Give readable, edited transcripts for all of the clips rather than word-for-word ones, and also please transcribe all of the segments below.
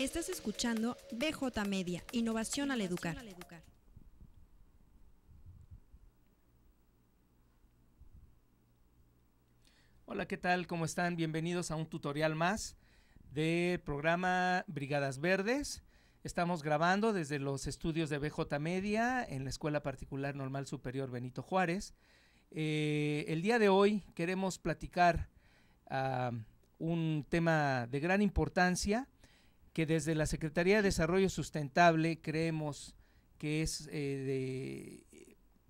Estás escuchando BJ Media, Innovación al Educar. Hola, ¿qué tal? ¿Cómo están? Bienvenidos a un tutorial más del programa Brigadas Verdes. Estamos grabando desde los estudios de BJ Media en la Escuela Particular Normal Superior Benito Juárez. El día de hoy queremos platicar un tema de gran importancia que desde la Secretaría de Desarrollo Sustentable creemos que es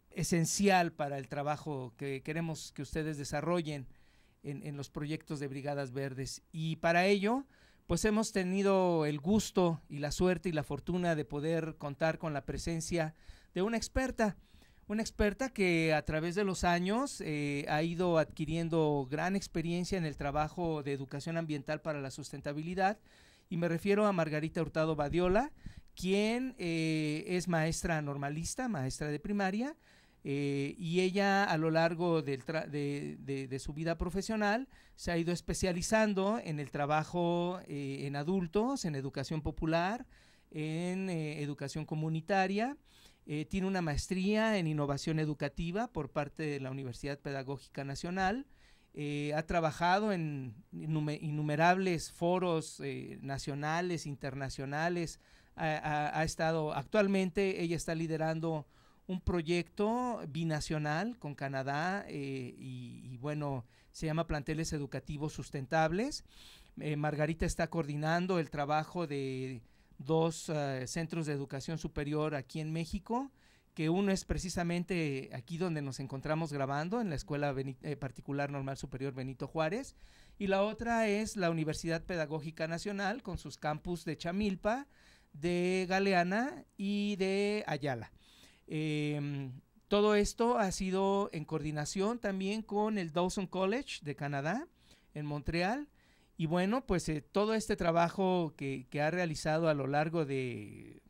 esencial para el trabajo que queremos que ustedes desarrollen en los proyectos de Brigadas Verdes. Y para ello, pues hemos tenido el gusto y la suerte y la fortuna de poder contar con la presencia de una experta que a través de los años ha ido adquiriendo gran experiencia en el trabajo de educación ambiental para la sustentabilidad, y me refiero a Margarita Hurtado Badiola, quien es maestra normalista, maestra de primaria, y ella a lo largo de su vida profesional se ha ido especializando en el trabajo en adultos, en educación popular, en educación comunitaria. Tiene una maestría en innovación educativa por parte de la Universidad Pedagógica Nacional. Ha trabajado en innumerables foros nacionales, internacionales. Ha estado, actualmente ella está liderando un proyecto binacional con Canadá y bueno, se llama Planteles Educativos Sustentables. Margarita está coordinando el trabajo de dos centros de educación superior aquí en México, que uno es precisamente aquí donde nos encontramos grabando, en la Escuela Particular Normal Superior Benito Juárez, y la otra es la Universidad Pedagógica Nacional con sus campus de Chamilpa, de Galeana y de Ayala. Todo esto ha sido en coordinación también con el Dawson College de Canadá, en Montreal. Y bueno, pues todo este trabajo que ha realizado a lo largo de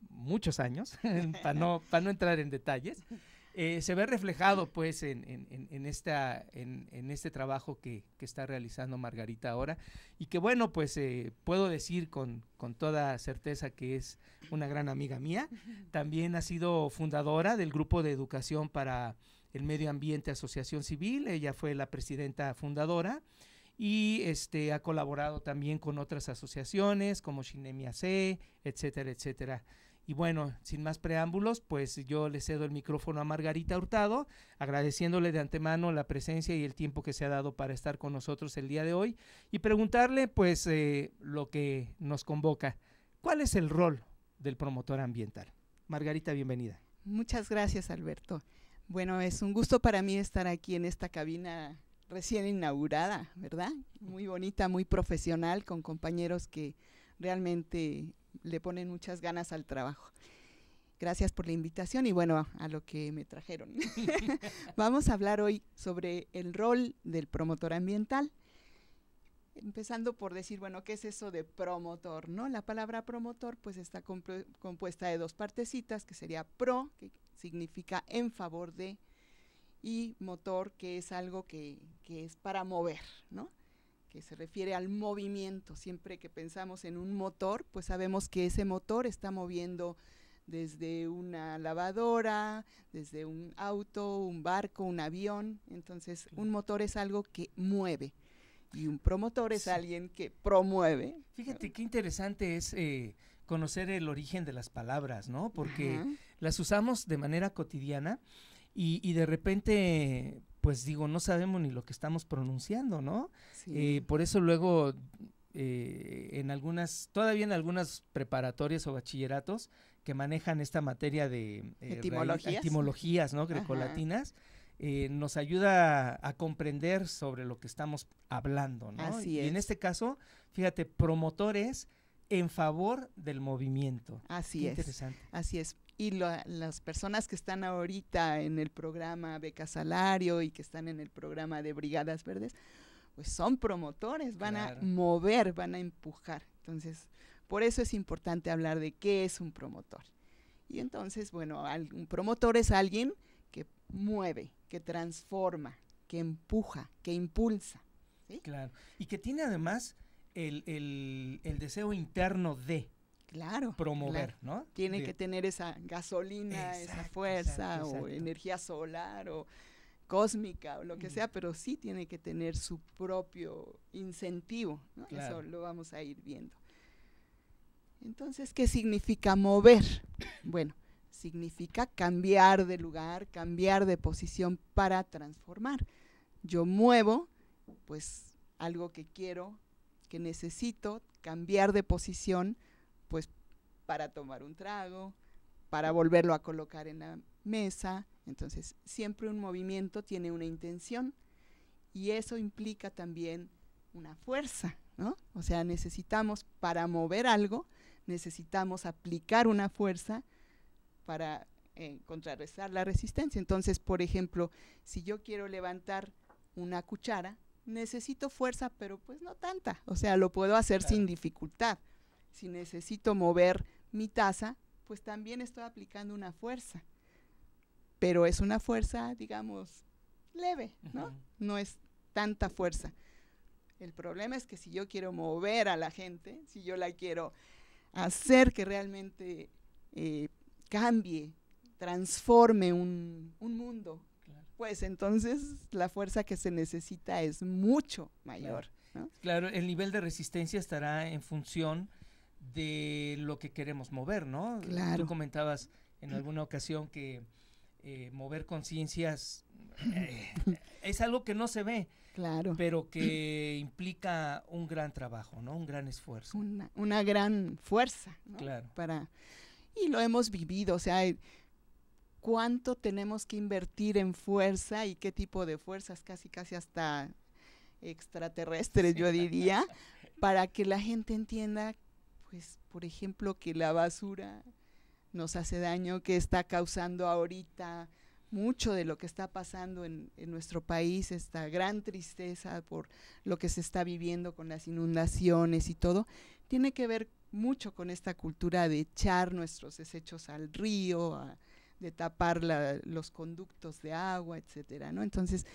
muchos años, para no entrar en detalles, se ve reflejado pues en este trabajo que está realizando Margarita ahora, y que bueno, pues puedo decir con toda certeza que es una gran amiga mía. También ha sido fundadora del Grupo de Educación para el Medio Ambiente Asociación Civil. Ella fue la presidenta fundadora, y ha colaborado también con otras asociaciones como Shinemia C, etcétera, etcétera. Y bueno, sin más preámbulos, pues yo le cedo el micrófono a Margarita Hurtado, agradeciéndole de antemano la presencia y el tiempo que se ha dado para estar con nosotros el día de hoy, y preguntarle pues lo que nos convoca. ¿Cuál es el rol del promotor ambiental? Margarita, bienvenida. Muchas gracias, Alberto. Bueno, es un gusto para mí estar aquí en esta cabina recién inaugurada, ¿verdad? Muy bonita, muy profesional, con compañeros que realmente le ponen muchas ganas al trabajo. Gracias por la invitación y bueno, a lo que me trajeron. Vamos a hablar hoy sobre el rol del promotor ambiental. Empezando por decir, bueno, ¿qué es eso de promotor, no? La palabra promotor pues está compuesta de dos partecitas, que sería pro, que significa en favor de, y motor, que es algo que es para mover, ¿no? Que se refiere al movimiento. Siempre que pensamos en un motor, pues sabemos que ese motor está moviendo desde una lavadora, desde un auto, un barco, un avión. Entonces, un motor es algo que mueve, y un promotor es alguien que promueve. Fíjate qué interesante es conocer el origen de las palabras, ¿no? Porque las usamos de manera cotidiana y de repente, pues digo, no sabemos ni lo que estamos pronunciando, ¿no? Sí. Por eso luego todavía en algunas preparatorias o bachilleratos que manejan esta materia de etimologías, ¿no? Grecolatinas, nos ayuda a comprender sobre lo que estamos hablando, ¿no? Así y en este caso, fíjate, promotores en favor del movimiento. Así es. Interesante. Así es. Y las personas que están ahorita en el programa Beca Salario y que están en el programa de Brigadas Verdes, pues son promotores, van a mover, van a empujar. Entonces, por eso es importante hablar de qué es un promotor. Y entonces, bueno, un promotor es alguien que mueve, que transforma, que empuja, que impulsa, ¿sí? Claro. Y que tiene además el deseo interno de promover, claro. ¿no? Tiene que tener esa gasolina, esa fuerza, o energía solar, o cósmica, o lo que sea, pero sí tiene que tener su propio incentivo, ¿no? Claro. Eso lo vamos a ir viendo. Entonces, ¿qué significa mover? Bueno, significa cambiar de lugar, cambiar de posición para transformar. Yo muevo, pues, algo que quiero, que necesito, cambiar de posición, pues, para tomar un trago, para volverlo a colocar en la mesa. Entonces, siempre un movimiento tiene una intención, y eso implica también una fuerza, ¿no? O sea, necesitamos, para mover algo, necesitamos aplicar una fuerza para contrarrestar la resistencia. Entonces, por ejemplo, si yo quiero levantar una cuchara, necesito fuerza, pero pues no tanta, o sea, lo puedo hacer sin dificultad. Si necesito mover mi taza, pues también estoy aplicando una fuerza, pero es una fuerza, digamos, leve, ¿no? No es tanta fuerza. El problema es que si yo quiero mover a la gente, si yo la quiero hacer que realmente cambie, transforme un mundo, pues entonces la fuerza que se necesita es mucho mayor, ¿no? Claro, el nivel de resistencia estará en función de lo que queremos mover, ¿no? Claro. Tú comentabas en alguna ocasión que mover conciencias es algo que no se ve, claro, pero que implica un gran trabajo, ¿no? Un gran esfuerzo. Una gran fuerza, ¿no? Claro. Y lo hemos vivido, o sea, cuánto tenemos que invertir en fuerza y qué tipo de fuerzas, casi hasta extraterrestres, yo diría, para que la gente entienda, pues, por ejemplo, que la basura nos hace daño, que está causando ahorita mucho de lo que está pasando en nuestro país, esta gran tristeza por lo que se está viviendo con las inundaciones y todo, tiene que ver mucho con esta cultura de echar nuestros desechos al río, de tapar los conductos de agua, etcétera, ¿no? Entonces,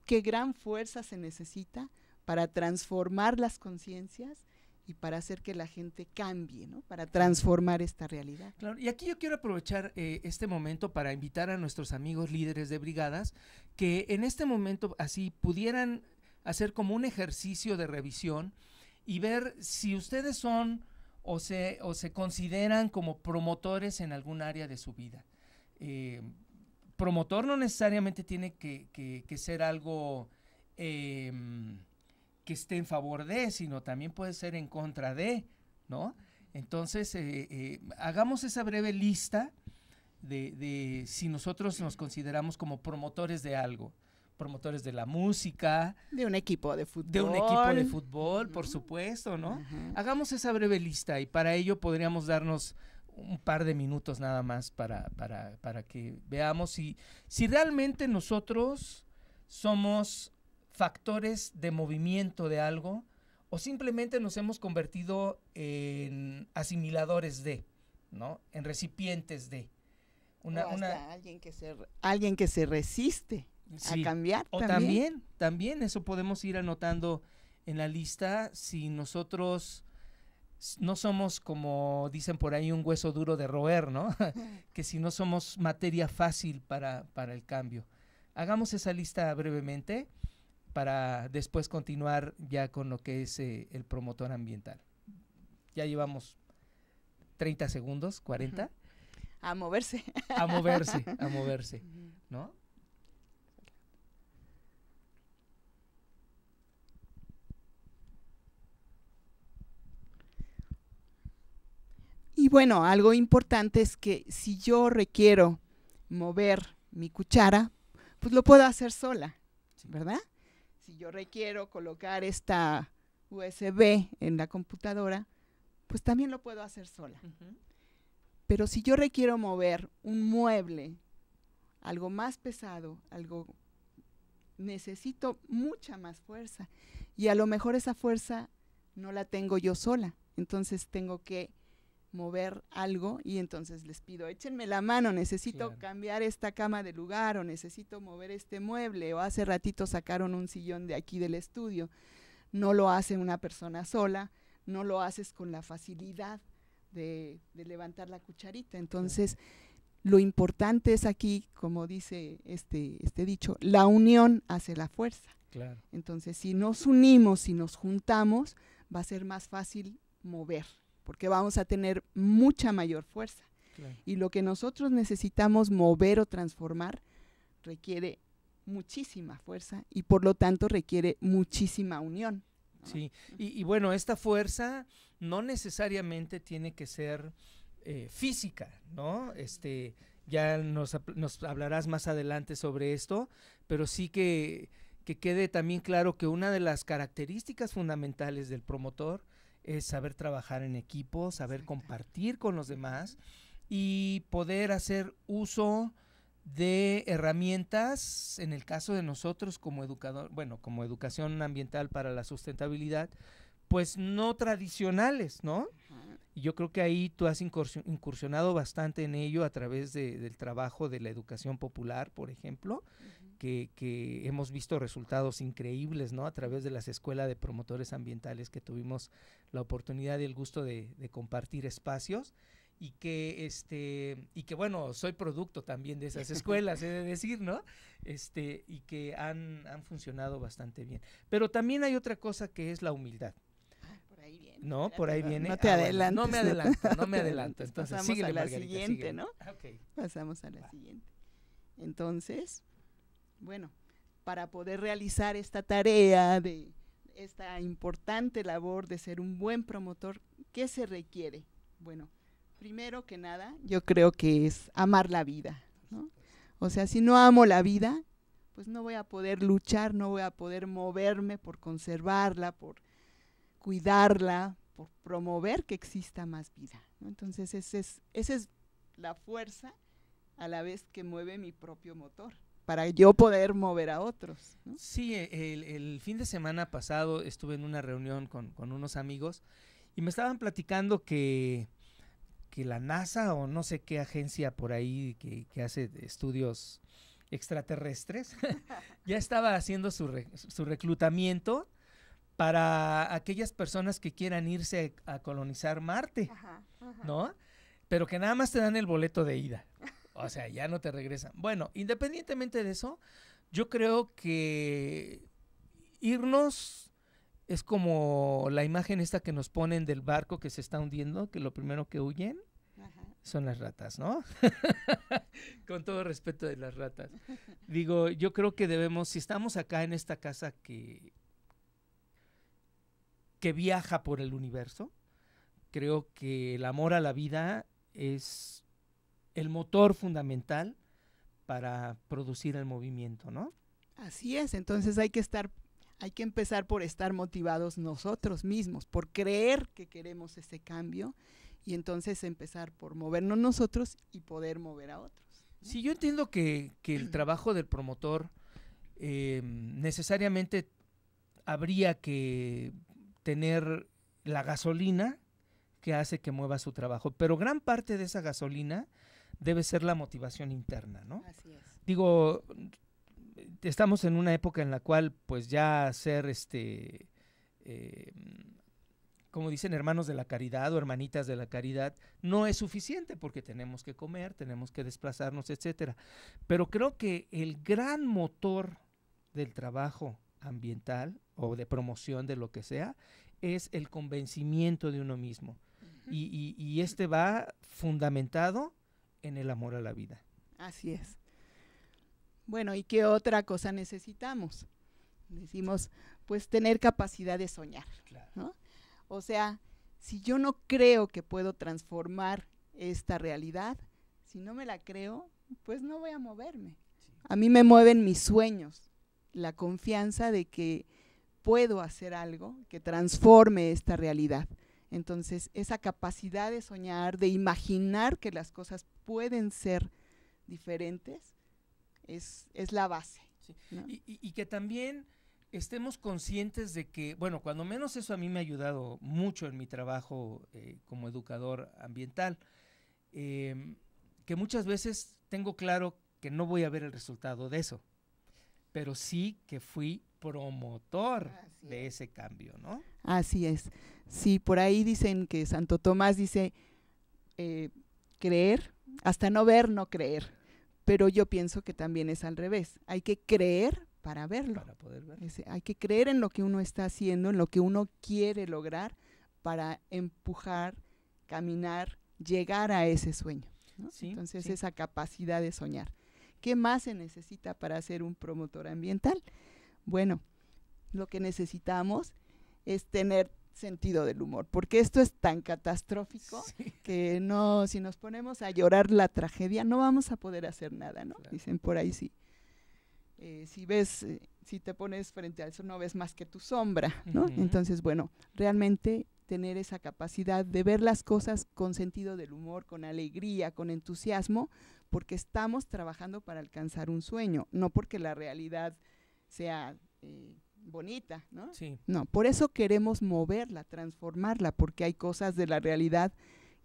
qué gran fuerza se necesita para transformar las conciencias y para hacer que la gente cambie, ¿no? Para transformar esta realidad. Claro, y aquí yo quiero aprovechar este momento para invitar a nuestros amigos líderes de brigadas que en este momento así pudieran hacer como un ejercicio de revisión y ver si ustedes son o se consideran como promotores en algún área de su vida. Promotor no necesariamente tiene que ser algo que esté en favor de, sino también puede ser en contra de, ¿no? Entonces, hagamos esa breve lista de si nosotros nos consideramos como promotores de algo, promotores de la música. De un equipo de fútbol. De un equipo de fútbol, por supuesto, ¿no? Hagamos esa breve lista y para ello podríamos darnos un par de minutos nada más para que veamos si realmente nosotros somos factores de movimiento de algo o simplemente nos hemos convertido en asimiladores de, ¿no? En recipientes de. Alguien que se resiste a cambiar. O también eso podemos ir anotando en la lista si nosotros no somos, como dicen por ahí, un hueso duro de roer, ¿no? Que si no somos materia fácil para el cambio. Hagamos esa lista brevemente para después continuar ya con lo que es el promotor ambiental. Ya llevamos 30 segundos, 40. A moverse. A moverse, ¿no? Y bueno, algo importante es que si yo requiero mover mi cuchara, pues lo puedo hacer sola, ¿verdad? Si yo requiero colocar esta USB en la computadora, pues también lo puedo hacer sola. Pero si yo requiero mover un mueble, algo más pesado, necesito mucha más fuerza. Y a lo mejor esa fuerza no la tengo yo sola. Entonces tengo que mover algo y entonces les pido, échenme la mano, necesito cambiar esta cama de lugar o necesito mover este mueble o hace ratito sacaron un sillón de aquí del estudio. no lo hace una persona sola, no lo haces con la facilidad de levantar la cucharita. Entonces, lo importante es aquí, como dice este dicho, la unión hace la fuerza. Claro. Entonces, si nos unimos, si nos juntamos, va a ser más fácil mover, porque vamos a tener mucha mayor fuerza. Claro. Y lo que nosotros necesitamos mover o transformar requiere muchísima fuerza y por lo tanto requiere muchísima unión, ¿no? Sí, y bueno, esta fuerza no necesariamente tiene que ser física, ¿no? Ya nos hablarás más adelante sobre esto, pero sí que quede también claro que una de las características fundamentales del promotor es saber trabajar en equipo, saber compartir con los demás y poder hacer uso de herramientas, en el caso de nosotros como educador, bueno, como educación ambiental para la sustentabilidad, pues no tradicionales, ¿no? Y yo creo que ahí tú has incursionado bastante en ello a través del trabajo de la educación popular, por ejemplo, que hemos visto resultados increíbles, ¿no? A través de las escuelas de promotores ambientales que tuvimos la oportunidad y el gusto de compartir espacios. Y que bueno, soy producto también de esas escuelas, he de decir, ¿no? Y que han funcionado bastante bien. Pero también hay otra cosa que es la humildad. Por ahí viene. ¿No? Por ahí viene. No te adelantes. Bueno, no me adelanto. Entonces, pasamos síguele, a la Margarita, siguiente, síguele. ¿no? Okay. Pasamos a la siguiente. Entonces, bueno, para poder realizar esta tarea de esta importante labor de ser un buen promotor, ¿qué se requiere? Bueno, primero que nada, yo creo que es amar la vida, ¿no? O sea, si no amo la vida, pues no voy a poder luchar, no voy a poder moverme por conservarla, por cuidarla, por promover que exista más vida, ¿no? Entonces, esa es la fuerza a la vez que mueve mi propio motor, para yo poder mover a otros, ¿no? Sí, el fin de semana pasado estuve en una reunión con unos amigos y me estaban platicando que la NASA o no sé qué agencia por ahí que hace estudios extraterrestres ya estaba haciendo su reclutamiento para aquellas personas que quieran irse a colonizar Marte, ¿no? Pero que nada más te dan el boleto de ida, o sea, ya no te regresan. Bueno, independientemente de eso, yo creo que irnos es como la imagen esta que nos ponen del barco que se está hundiendo, que lo primero que huyen son las ratas, ¿no? Con todo respeto de las ratas. Digo, yo creo que debemos, si estamos acá en esta casa que viaja por el universo, creo que el amor a la vida es el motor fundamental para producir el movimiento, ¿no? Así es, entonces hay que empezar por estar motivados nosotros mismos, por creer que queremos ese cambio y entonces empezar por movernos nosotros y poder mover a otros, ¿no? Sí, yo entiendo que el trabajo del promotor necesariamente habría que tener la gasolina que hace que mueva su trabajo, pero gran parte de esa gasolina debe ser la motivación interna, ¿no? Así es. Digo, estamos en una época en la cual pues ya ser como dicen, hermanos de la caridad o hermanitas de la caridad, no es suficiente porque tenemos que comer, tenemos que desplazarnos, etcétera. Pero creo que el gran motor del trabajo ambiental o de promoción de lo que sea es el convencimiento de uno mismo. Y este va fundamentado en el amor a la vida. Así es. Bueno, ¿y qué otra cosa necesitamos? Decimos, pues tener capacidad de soñar, Claro. ¿no? O sea, si yo no creo que puedo transformar esta realidad, si no me la creo, pues no voy a moverme. Sí. A mí me mueven mis sueños, la confianza de que puedo hacer algo que transforme esta realidad. Entonces, esa capacidad de soñar, de imaginar que las cosas pueden ser diferentes, es la base, sí, ¿no? Y que también estemos conscientes de que, bueno, cuando menos eso a mí me ha ayudado mucho en mi trabajo como educador ambiental, que muchas veces tengo claro que no voy a ver el resultado de eso, pero sí que fui promotor Así de es. ese cambio, ¿no? Así es. Sí, por ahí dicen que Santo Tomás dice creer, hasta no ver, no creer. Pero yo pienso que también es al revés. Hay que creer para verlo. Para poder ver. Hay que creer en lo que uno está haciendo, en lo que uno quiere lograr para empujar, caminar, llegar a ese sueño, ¿no? Sí, Entonces, sí. esa capacidad de soñar. ¿Qué más se necesita para ser un promotor ambiental? Bueno, lo que necesitamos es tener sentido del humor, porque esto es tan catastrófico Sí. que no, si nos ponemos a llorar la tragedia, no vamos a poder hacer nada, ¿no? Claro. Dicen por ahí, sí. Si te pones frente al sol, no ves más que tu sombra, ¿no? Ujú. Entonces, bueno, realmente tener esa capacidad de ver las cosas con sentido del humor, con alegría, con entusiasmo, porque estamos trabajando para alcanzar un sueño, no porque la realidad sea bonita, ¿no? Sí. No, por eso queremos moverla, transformarla, porque hay cosas de la realidad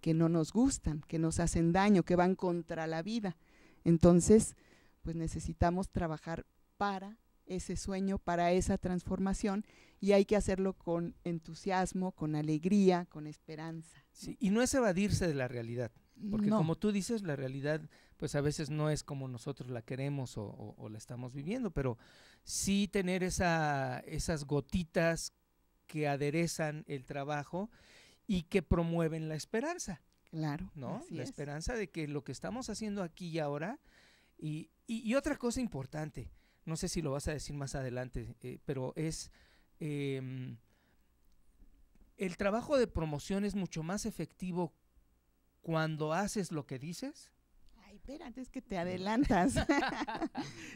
que no nos gustan, que nos hacen daño, que van contra la vida. Entonces, pues necesitamos trabajar para ese sueño, para esa transformación, y hay que hacerlo con entusiasmo, con alegría, con esperanza. Sí, y no es evadirse de la realidad, porque No, como tú dices, la realidad pues a veces no es como nosotros la queremos o la estamos viviendo, pero sí tener esas gotitas que aderezan el trabajo y que promueven la esperanza, claro, ¿no? así La es. esperanza de que lo que estamos haciendo aquí y ahora, y otra cosa importante, no sé si lo vas a decir más adelante, pero es el trabajo de promoción es mucho más efectivo cuando haces lo que dices. Ay, espérate, es que te adelantas.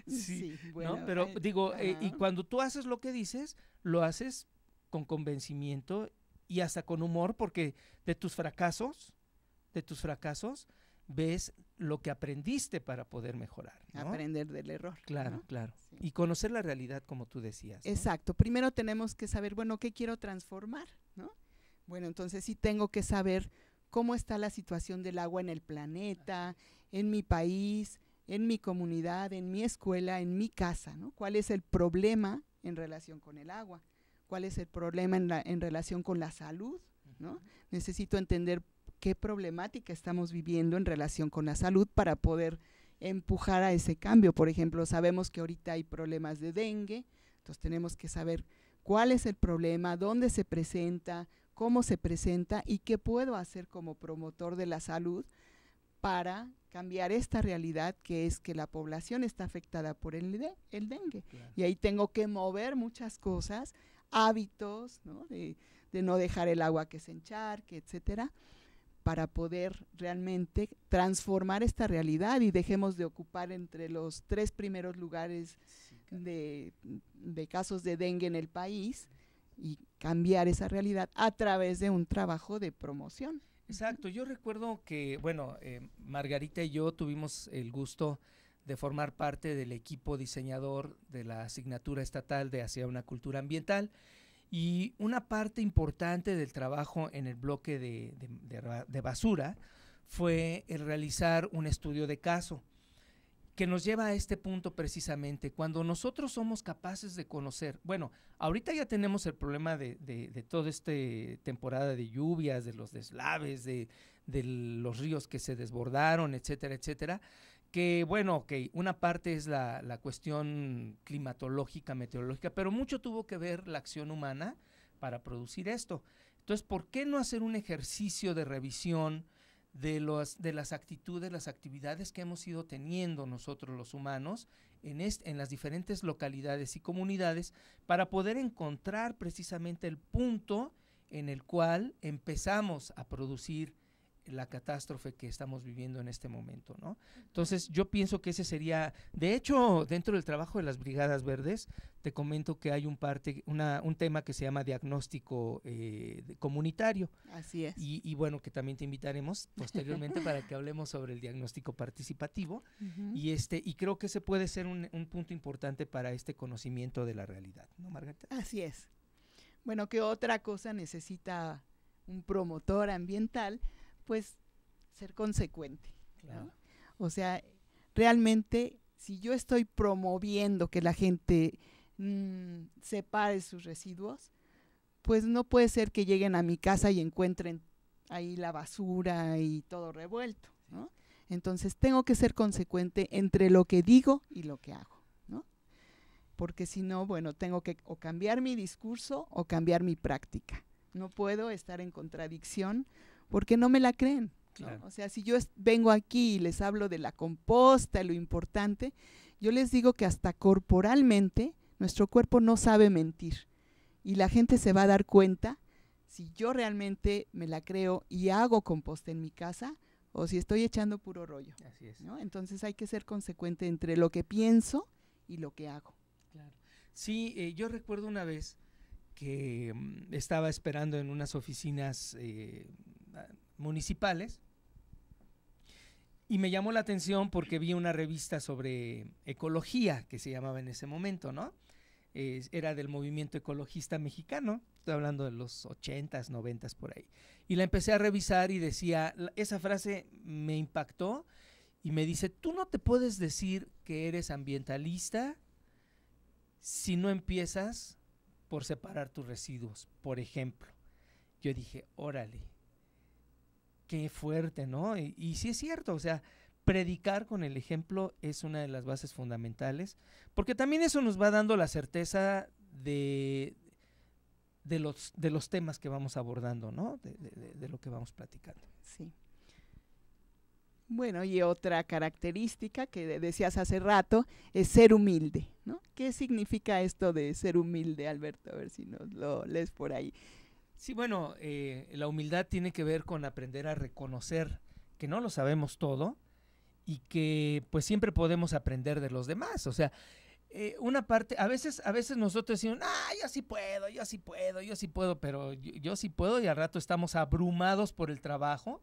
Sí, bueno, ¿no? Pero digo, y ajá. cuando tú haces lo que dices, lo haces con convencimiento y hasta con humor, porque de tus fracasos, ves lo que aprendiste para poder mejorar, ¿no? Aprender del error. Claro, ¿no? claro. Sí. Y conocer la realidad, como tú decías, ¿no? Exacto. Primero tenemos que saber, bueno, ¿qué quiero transformar? ¿No? Bueno, entonces sí tengo que saber cómo está la situación del agua en el planeta, en mi país, en mi comunidad, en mi escuela, en mi casa, ¿no? ¿Cuál es el problema en relación con el agua? ¿Cuál es el problema en relación con la salud? ¿No? Necesito entender qué problemática estamos viviendo en relación con la salud para poder empujar a ese cambio. Por ejemplo, sabemos que ahorita hay problemas de dengue, entonces tenemos que saber cuál es el problema, dónde se presenta, cómo se presenta y qué puedo hacer como promotor de la salud para cambiar esta realidad, que es que la población está afectada por el dengue. Claro. Y ahí tengo que mover muchas cosas, hábitos, ¿no? De no dejar el agua que se encharque, etcétera, para poder realmente transformar esta realidad y dejemos de ocupar entre los 3 primeros lugares de casos de dengue en el país y cambiar esa realidad a través de un trabajo de promoción. Exacto, yo recuerdo que, bueno, Margarita y yo tuvimos el gusto de formar parte del equipo diseñador de la asignatura estatal de Hacia una Cultura Ambiental, y una parte importante del trabajo en el bloque de basura fue el realizar un estudio de caso, que nos lleva a este punto precisamente, cuando nosotros somos capaces de conocer, bueno, ahorita ya tenemos el problema de toda esta temporada de lluvias, de los deslaves, de los ríos que se desbordaron, etcétera, etcétera, que bueno, ok, una parte es la cuestión climatológica, meteorológica, pero mucho tuvo que ver la acción humana para producir esto. Entonces, ¿por qué no hacer un ejercicio de revisión de las actitudes, las actividades que hemos ido teniendo nosotros los humanos en las diferentes localidades y comunidades para poder encontrar precisamente el punto en el cual empezamos a producir la catástrofe que estamos viviendo en este momento, ¿no? Entonces yo pienso que ese sería, de hecho, dentro del trabajo de las Brigadas Verdes, te comento que hay un tema que se llama diagnóstico comunitario. Así es. Y bueno, que también te invitaremos posteriormente para que hablemos sobre el diagnóstico participativo. Y creo que ese puede ser un punto importante para este conocimiento de la realidad, ¿no, Margarita? Así es. Bueno, ¿qué otra cosa necesita un promotor ambiental? Pues ser consecuente, Claro. ¿no? O sea, realmente si yo estoy promoviendo que la gente separe sus residuos, pues no puede ser que lleguen a mi casa y encuentren ahí la basura y todo revuelto, ¿no? Entonces tengo que ser consecuente entre lo que digo y lo que hago, ¿no? Porque si no, bueno, tengo que o cambiar mi discurso o cambiar mi práctica. No puedo estar en contradicción porque no me la creen, ¿no? Claro. O sea, si yo vengo aquí y les hablo de la composta, lo importante, yo les digo que hasta corporalmente nuestro cuerpo no sabe mentir y la gente se va a dar cuenta si yo realmente me la creo y hago composta en mi casa o si estoy echando puro rollo, Así es. ¿no? Entonces hay que ser consecuente entre lo que pienso y lo que hago. Claro. Sí, yo recuerdo una vez que estaba esperando en unas oficinas municipales y me llamó la atención porque vi una revista sobre ecología que se llamaba en ese momento, ¿no? Era del movimiento ecologista mexicano, estoy hablando de los 80s, 90s por ahí. Y la empecé a revisar y decía, esa frase me impactó y me dice, tú no te puedes decir que eres ambientalista si no empiezas por separar tus residuos, por ejemplo. Yo dije, órale, qué fuerte, ¿no? Y sí es cierto, o sea, predicar con el ejemplo es una de las bases fundamentales, porque también eso nos va dando la certeza de los temas que vamos abordando, ¿no? De lo que vamos platicando. Sí. Bueno, y otra característica que decías hace rato es ser humilde, ¿no? ¿Qué significa esto de ser humilde, Alberto? A ver si nos lo lees por ahí. Sí, bueno, la humildad tiene que ver con aprender a reconocer que no lo sabemos todo y que pues siempre podemos aprender de los demás. O sea, una parte, a veces nosotros decimos, yo sí puedo, pero yo sí puedo y al rato estamos abrumados por el trabajo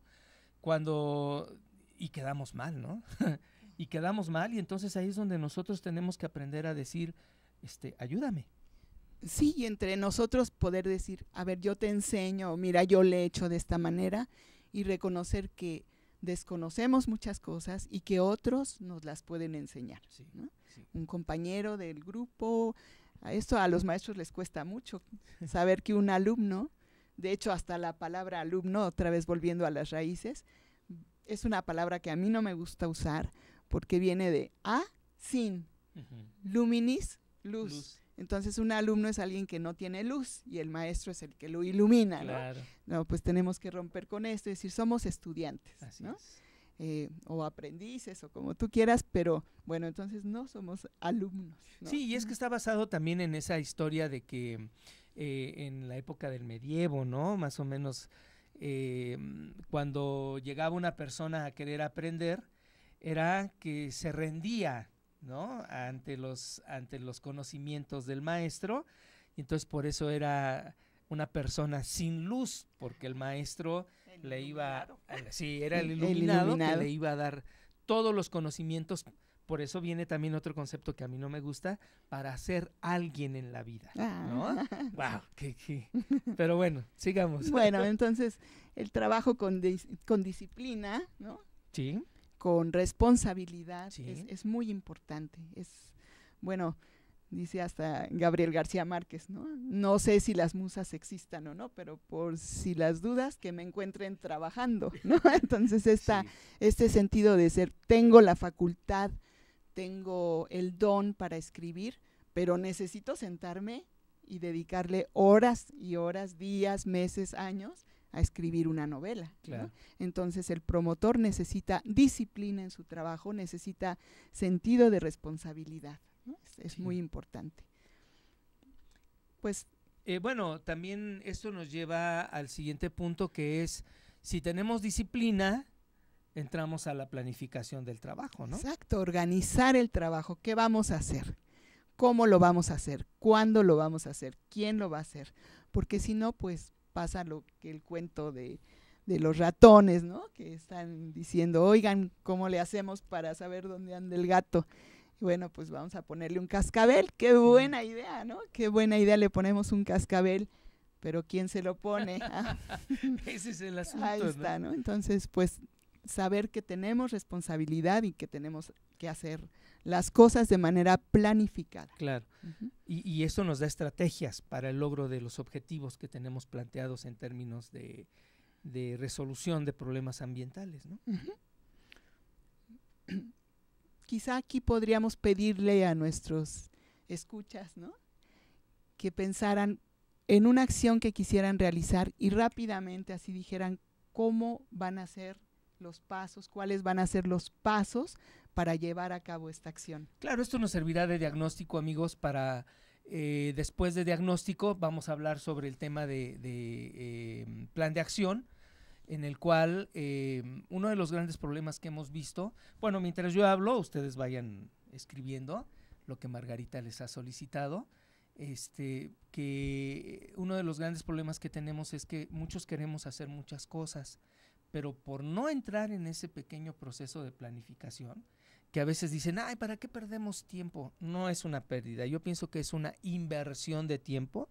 y quedamos mal, ¿no? Y quedamos mal y entonces ahí es donde nosotros tenemos que aprender a decir, ayúdame. Sí, y entre nosotros poder decir, a ver, yo te enseño, mira, yo le he hecho de esta manera y reconocer que desconocemos muchas cosas y que otros nos las pueden enseñar, Sí, ¿no? sí. Un compañero del grupo, esto a los maestros les cuesta mucho, saber que un alumno, de hecho hasta la palabra alumno, otra vez volviendo a las raíces, es una palabra que a mí no me gusta usar porque viene de sin, luminis, luz. Entonces un alumno es alguien que no tiene luz y el maestro es el que lo ilumina, Claro. ¿no? No, pues tenemos que romper con esto, es decir, somos estudiantes, Así ¿no? es. O aprendices o como tú quieras, pero bueno, entonces no somos alumnos, ¿no? Sí, y es que está basado también en esa historia de que en la época del medievo, ¿no? Más o menos cuando llegaba una persona a querer aprender, era que se rendía, ¿no? Ante los conocimientos del maestro, y entonces por eso era una persona sin luz, porque el maestro le iba, era el iluminado que le iba a dar todos los conocimientos. Por eso viene también otro concepto que a mí no me gusta, para ser alguien en la vida, ¿no? Wow, pero bueno, sigamos. Bueno, entonces el trabajo con disciplina, ¿no? Sí. Con responsabilidad, Sí. es muy importante. Bueno, dice hasta Gabriel García Márquez, ¿no? No sé si las musas existan o no, pero por si las dudas, que me encuentren trabajando, ¿no? Entonces este sentido de ser, tengo la facultad, tengo el don para escribir, pero necesito sentarme y dedicarle horas y horas, días, meses, años a escribir una novela, Claro. ¿no? Entonces el promotor necesita disciplina en su trabajo, necesita sentido de responsabilidad, ¿no? Es muy importante. Pues bueno, también esto nos lleva al siguiente punto, que es, si tenemos disciplina, entramos a la planificación del trabajo, ¿no? exacto, organizar el trabajo, ¿qué vamos a hacer? ¿Cómo lo vamos a hacer? ¿Cuándo lo vamos a hacer? ¿Quién lo va a hacer? Porque si no, pues pasa lo que el cuento de los ratones, ¿no? Que están diciendo, oigan, ¿cómo le hacemos para saber dónde anda el gato? Y bueno, pues vamos a ponerle un cascabel. Qué buena idea, ¿no? Qué buena idea, le ponemos un cascabel, pero ¿quién se lo pone? Ese es el asunto, Ahí está, ¿no? Entonces, pues saber que tenemos responsabilidad y que tenemos que hacer las cosas de manera planificada. Claro, y eso nos da estrategias para el logro de los objetivos que tenemos planteados en términos de resolución de problemas ambientales, ¿no? Quizá aquí podríamos pedirle a nuestros escuchas, ¿no?, que pensaran en una acción que quisieran realizar y rápidamente así dijeran cómo van a ser los pasos, cuáles van a ser los pasos para llevar a cabo esta acción. Claro, esto nos servirá de diagnóstico, amigos, para después de diagnóstico vamos a hablar sobre el tema de plan de acción, en el cual uno de los grandes problemas que hemos visto, bueno, mientras yo hablo, ustedes vayan escribiendo lo que Margarita les ha solicitado, que uno de los grandes problemas que tenemos es que muchos queremos hacer muchas cosas, pero por no entrar en ese pequeño proceso de planificación, que a veces dicen, ay, ¿para qué perdemos tiempo? No es una pérdida, yo pienso que es una inversión de tiempo,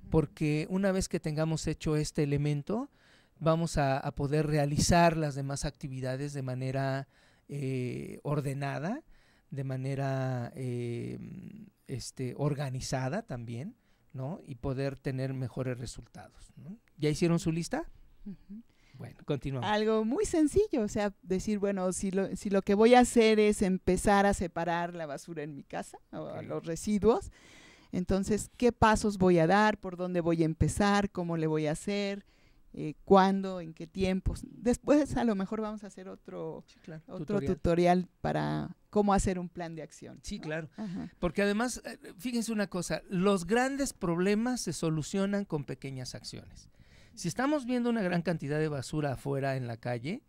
porque una vez que tengamos hecho este elemento, vamos a poder realizar las demás actividades de manera ordenada, de manera organizada también, ¿no? Y poder tener mejores resultados, ¿no? ¿Ya hicieron su lista? Bueno, continuamos. Algo muy sencillo, o sea, decir, bueno, si lo que voy a hacer es empezar a separar la basura en mi casa, o los residuos, entonces, ¿qué pasos voy a dar? ¿Por dónde voy a empezar? ¿Cómo le voy a hacer? ¿Cuándo? ¿En qué tiempos? Después a lo mejor vamos a hacer otro tutorial para cómo hacer un plan de acción. Sí, ¿no? claro. Ajá. Porque además, fíjense una cosa, los grandes problemas se solucionan con pequeñas acciones. Si estamos viendo una gran cantidad de basura afuera en la calle,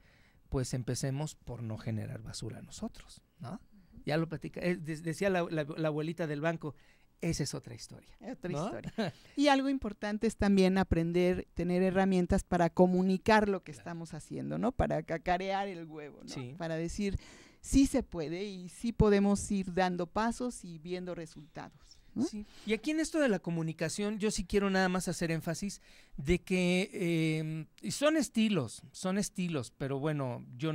pues empecemos por no generar basura nosotros, ¿no? Ya lo platica, decía la abuelita del banco, esa es otra historia. Otra ¿no? historia. Y algo importante es también aprender, tener herramientas para comunicar lo que estamos haciendo, ¿no? Para cacarear el huevo, ¿no? Sí. Para decir, sí se puede y sí podemos ir dando pasos y viendo resultados, ¿no? Sí. Y aquí en esto de la comunicación, yo sí quiero nada más hacer énfasis de que son estilos, pero bueno, yo no